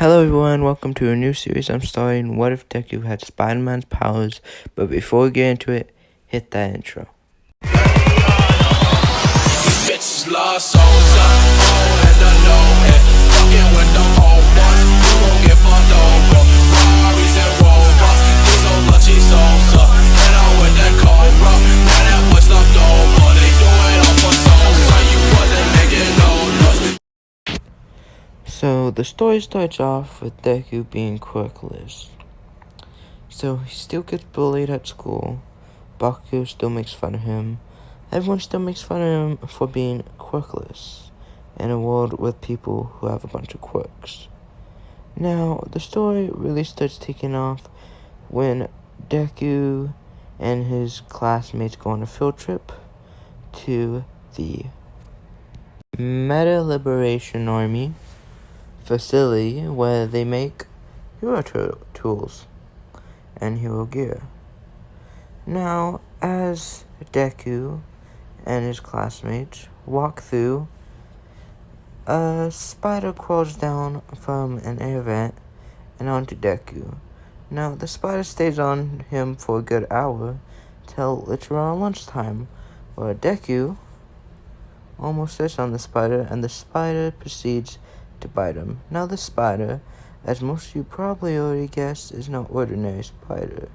Hello everyone, welcome to a new series I'm starting, What If Deku Had Spider-Man's Powers? But before we get into it, hit that intro. So the story starts off with Deku being quirkless. So he still gets bullied at school. Bakugo still makes fun of him. Everyone still makes fun of him for being quirkless in a world with people who have a bunch of quirks. Now, the story really starts taking off when Deku and his classmates go on a field trip to the Meta Liberation Army facility where they make hero tools and hero gear. Now, as Deku and his classmates walk through, a spider crawls down from an air vent and onto Deku. Now, the spider stays on him for a good hour till it's around lunchtime, where Deku almost sits on the spider and the spider proceeds to bite him. Now, the spider, as most of you probably already guessed, is no ordinary spider.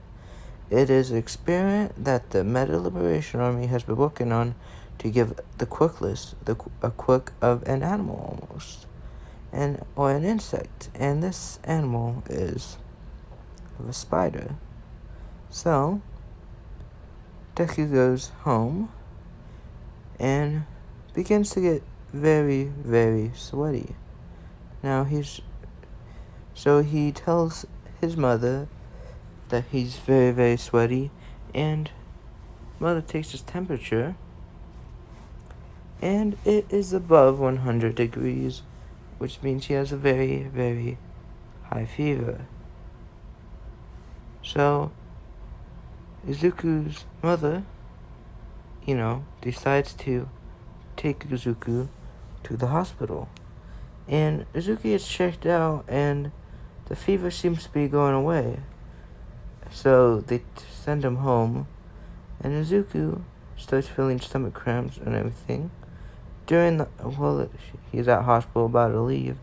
It is an experiment that the Meta Liberation Army has been working on to give the quirkless a quirk of an animal almost, or an insect, and this animal is of a spider. So Deku goes home and begins to get very, very sweaty. Now he tells his mother that he's very, very sweaty, and mother takes his temperature, and it is above 100 degrees, which means he has a very, very high fever. So Izuku's mother, decides to take Izuku to the hospital. And Izuku gets checked out, and the fever seems to be going away. So they send him home, and Izuku starts feeling stomach cramps and everything. He's at hospital about to leave,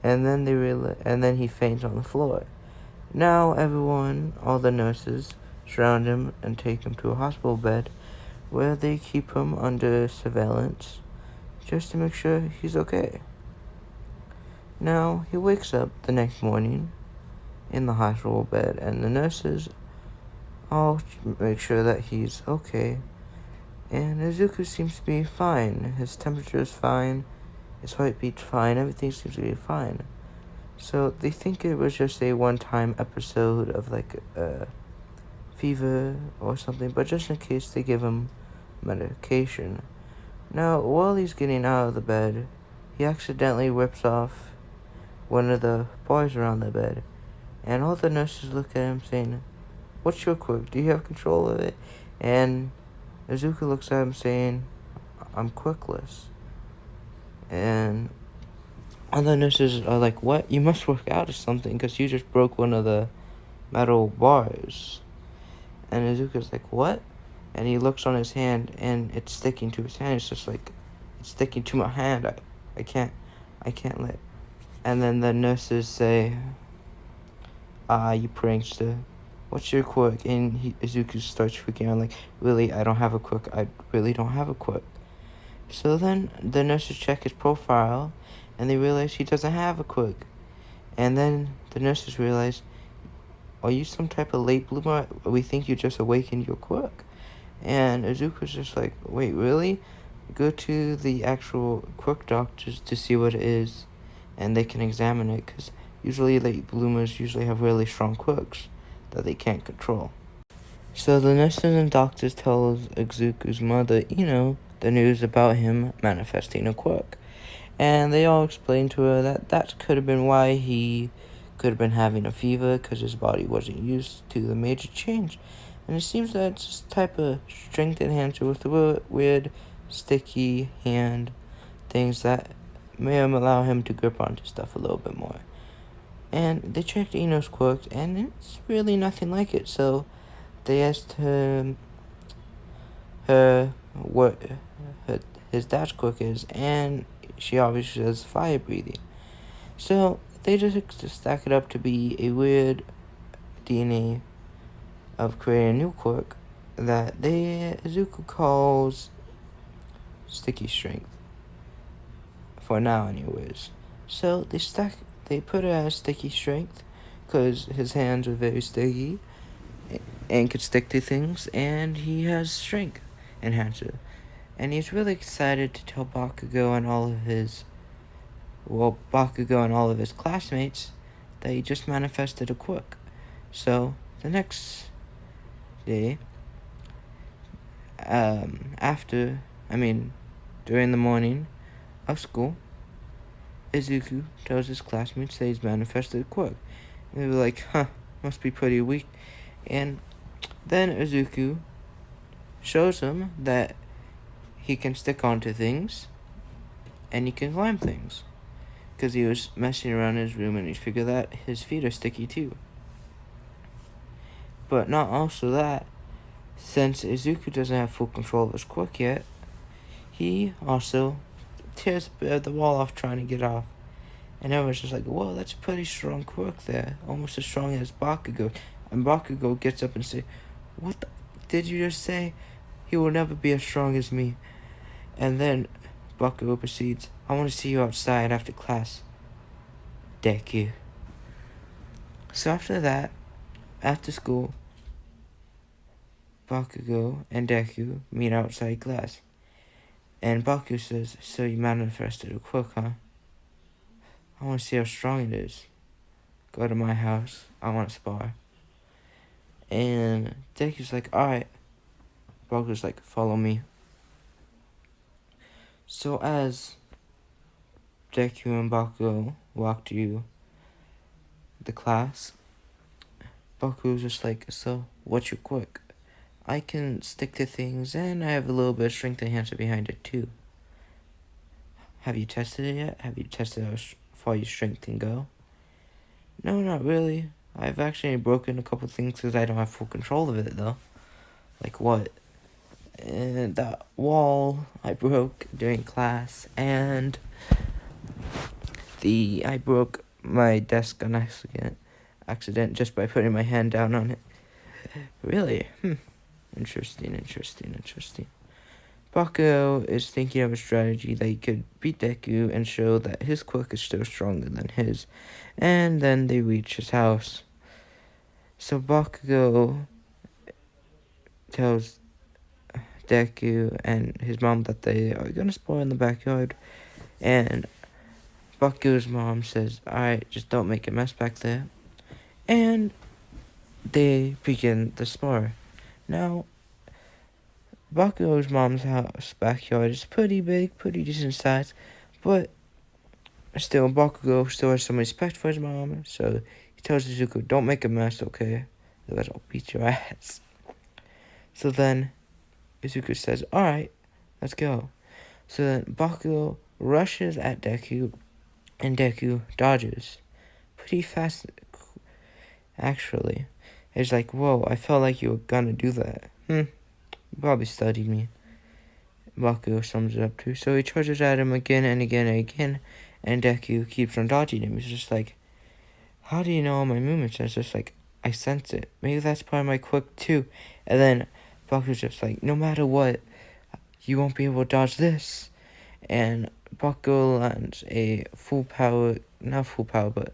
and then he faints on the floor. Now all the nurses, surround him and take him to a hospital bed, where they keep him under surveillance, just to make sure he's okay. Now he wakes up the next morning in the hospital bed, and the nurses all make sure that he's okay. And Izuku seems to be fine. His temperature is fine. His heartbeat's fine. Everything seems to be fine. So they think it was just a one-time episode of like a fever or something. But just in case, they give him medication. Now, while he's getting out of the bed, he accidentally rips off one of the bars around the bed. And all the nurses look at him saying, "What's your quirk? Do you have control of it?" And Izuku looks at him saying, "I'm quirkless." And other nurses are like, "What? You must work out or something, because you just broke one of the metal bars." And Izuku's like, "What?" And he looks on his hand, and it's sticking to his hand. It's just like, it's sticking to my hand. I can't let. And then the nurses say, "You prankster. What's your quirk?" And Izuku starts freaking out, like, "Really, I don't have a quirk. I really don't have a quirk." So then the nurses check his profile, and they realize he doesn't have a quirk. And then the nurses realize, "Are you some type of late bloomer? We think you just awakened your quirk." And Izuku's just like, "Wait, really?" Go to the actual quirk doctors to see what it is, and they can examine it, because usually late bloomers usually have really strong quirks that they can't control. So the nurses and doctors tell Izuku's mother, the news about him manifesting a quirk. And they all explain to her that could have been why he could have been having a fever, because his body wasn't used to the major change. And it seems that it's this type of strength enhancer with a weird sticky hand things that may allow him to grip onto stuff a little bit more. And they checked Ino's quirk, and it's really nothing like it. So they asked her what her, his dad's quirk is, and she obviously says fire breathing. So they just stack it up to be a weird DNA of creating a new quirk that Izuku calls sticky strength. For now, anyways. So they put it as sticky strength, because his hands are very sticky and could stick to things, and he has strength enhancer. And he's really excited to tell Bakugo and all of his classmates that he just manifested a quirk. So the next day, during the morning of school, Izuku tells his classmates that he's manifested a quirk. And they were like, huh, must be pretty weak. And then Izuku shows him that he can stick onto things and he can climb things. Because he was messing around in his room and he figured that his feet are sticky too. But not also that, since Izuku doesn't have full control of his quirk yet, he also tears the wall off trying to get off. And everyone's just like, whoa, that's a pretty strong quirk there. Almost as strong as Bakugo. And Bakugo gets up and says, what did you just say? He will never be as strong as me. And then Bakugo proceeds, I want to see you outside after class. Deku. So after that, after school, Bakugo and Deku meet outside class. And Bakugo says, so you manifested a quirk, huh? I want to see how strong it is. Go to my house. I want to spar. And Deku's like, alright. Bakugo's like, follow me. So as Deku and Bakugo walk to the class, Bakugo's just like, so what's your quirk? I can stick to things and I have a little bit of strength enhancer behind it too. Have you tested it yet? Have you tested how far your strength can go? No, not really. I've actually broken a couple things because I don't have full control of it though. Like what? And that wall I broke during class, and I broke my desk on accident just by putting my hand down on it. Really? Interesting. Bakugo is thinking of a strategy that he could beat Deku and show that his quirk is still stronger than his. And then they reach his house. So Bakugo tells Deku and his mom that they are gonna spar in the backyard. And Bakugo's mom says, alright, just don't make a mess back there. And they begin the spar. Now, Bakugo's mom's house backyard is pretty big, pretty decent size, but still, Bakugo still has some respect for his mom, so he tells Izuku, don't make a mess, okay? Otherwise I'll beat your ass. So then, Izuku says, alright, let's go. So then, Bakugo rushes at Deku, and Deku dodges. Pretty fast, actually. It's like, whoa, I felt like you were gonna do that. You probably studied me. Bakugo sums it up too. So he charges at him again and again and again, and Deku keeps on dodging him. He's just like, how do you know all my movements? And it's just like, I sense it. Maybe that's part of my quirk too. And then Bakugo's just like, no matter what, you won't be able to dodge this. And Bakugo lands a not full power, but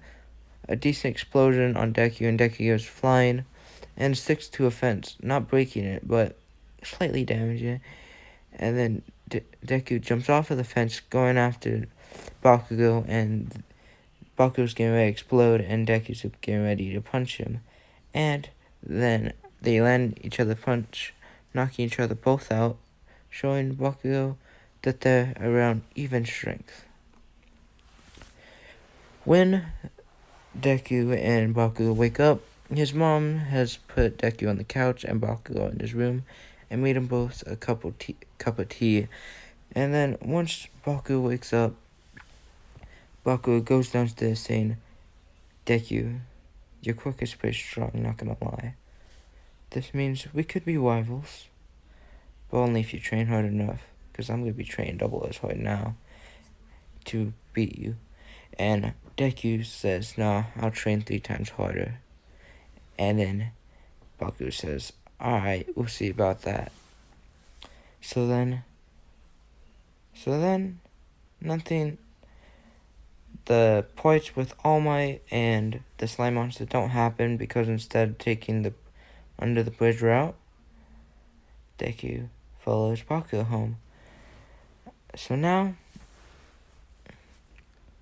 a decent explosion on Deku, and Deku goes flying and sticks to a fence, not breaking it, but slightly damaging it. And then Deku jumps off of the fence, going after Bakugo, and Bakugo's getting ready to explode, and Deku's getting ready to punch him. And then they land each other punch, knocking each other both out, showing Bakugo that they're around even strength. When Deku and Bakugo wake up, his mom has put Deku on the couch and Bakugo in his room and made them both a cup of tea. And then once Bakugo wakes up, Bakugo goes downstairs saying, Deku, your quirk is pretty strong, not gonna lie. This means we could be rivals, but only if you train hard enough, because I'm gonna be training double as hard now to beat you. And Deku says, nah, I'll train 3 times harder. And then Baku says, alright, we'll see about that. So then, nothing, the parts with All Might and the slime monster don't happen because instead of taking the under the bridge route, Deku follows Baku home. So now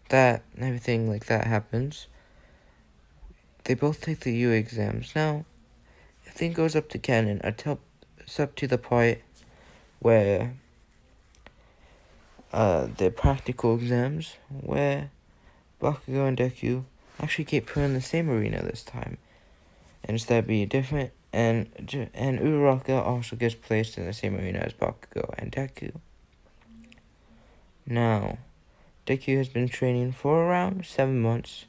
that everything like that happens, they both take the U exams. Now, everything goes up to canon until it's up to the part where the practical exams, where Bakugo and Deku actually get put in the same arena this time. And instead be different, and Uraraka also gets placed in the same arena as Bakugo and Deku. Now, Deku has been training for around 7 months,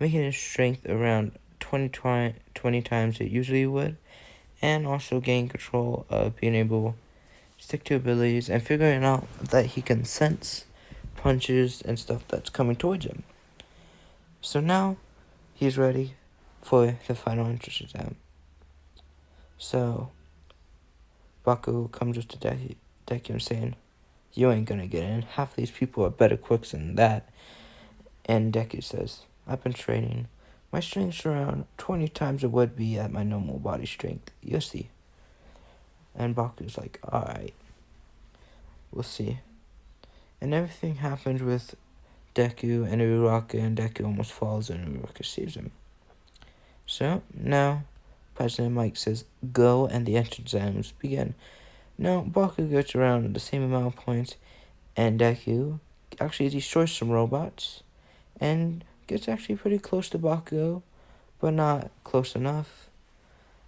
making his strength around 20 times it usually would, and also gaining control of being able to stick to abilities and figuring out that he can sense punches and stuff that's coming towards him. So now, he's ready for the final entrance exam. So, Baku comes up to Deku and saying, you ain't gonna get in. Half these people are better quirks than that. And Deku says, I've been training. My strength's around 20 times it would be at my normal body strength. You'll see. And Baku's like, alright. We'll see. And everything happens with Deku and Uraraka, and Deku almost falls and Uraraka saves him. So, now, President Mike says, go, and the entrance exams begin. Now, Baku gets around the same amount of points, and Deku actually destroys some robots, and gets actually pretty close to Bakugo, but not close enough.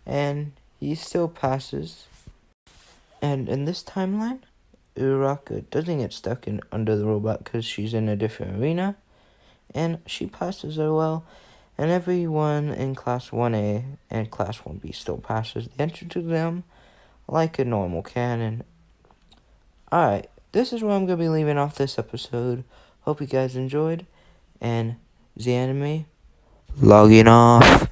And he still passes. And in this timeline, Uraraka doesn't get stuck under the robot because she's in a different arena, and she passes her well. And everyone in Class 1A and Class 1B still passes the entrance exam like a normal canon. Alright, this is where I'm going to be leaving off this episode. Hope you guys enjoyed. And the anime logging off.